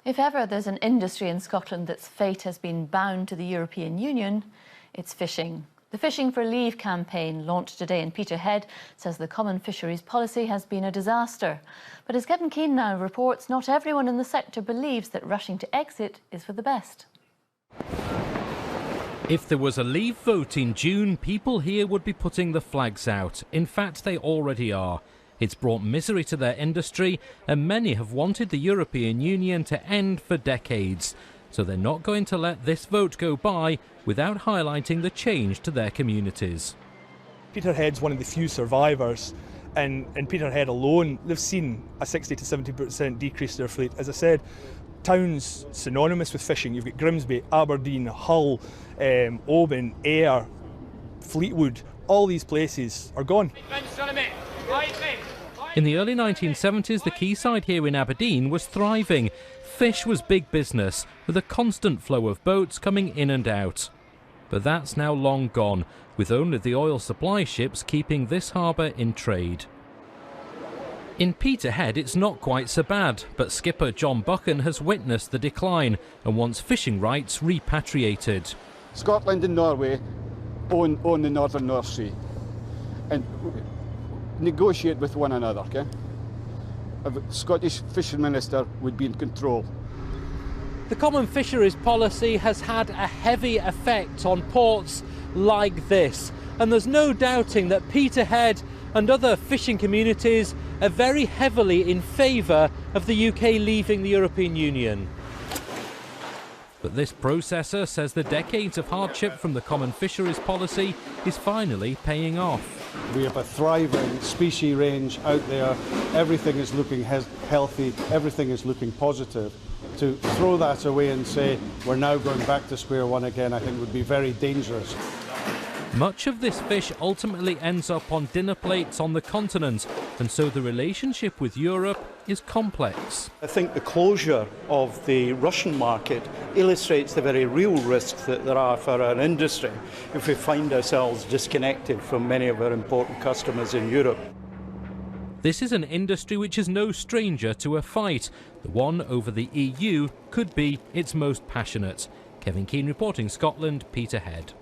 If ever there's an industry in Scotland that's fate has been bound to the European Union, it's fishing. The Fishing for Leave campaign, launched today in Peterhead, says the common fisheries policy has been a disaster. But as Kevin Keane now reports, not everyone in the sector believes that rushing to exit is for the best. If there was a leave vote in June, people here would be putting the flags out. In fact, they already are. It's brought misery to their industry, and many have wanted the European Union to end for decades. So they're not going to let this vote go by without highlighting the change to their communities. Peterhead's one of the few survivors, and in Peterhead alone, they've seen a 60 to 70% decrease in their fleet. As I said, towns synonymous with fishing. You've got Grimsby, Aberdeen, Hull, Oban, Ayr, Fleetwood. All these places are gone. In the early 1970s, the quayside here in Aberdeen was thriving. Fish was big business, with a constant flow of boats coming in and out. But that's now long gone, with only the oil supply ships keeping this harbour in trade. In Peterhead, it's not quite so bad, but skipper John Buchan has witnessed the decline and wants fishing rights repatriated. Scotland and Norway own the northern North Sea and negotiate with one another, okay? A Scottish fishing minister would be in control. The common fisheries policy has had a heavy effect on ports like this, and there's no doubting that Peterhead and other fishing communities are very heavily in favour of the UK leaving the European Union. But this processor says the decades of hardship from the common fisheries policy is finally paying off. We have a thriving species range out there. Everything is looking healthy, everything is looking positive. To throw that away and say we're now going back to square one again, I think would be very dangerous. Much of this fish ultimately ends up on dinner plates on the continent, and so the relationship with Europe is complex. I think the closure of the Russian market illustrates the very real risks that there are for our industry if we find ourselves disconnected from many of our important customers in Europe. This is an industry which is no stranger to a fight. The one over the EU could be its most passionate. Kevin Keane reporting, Scotland, Peterhead.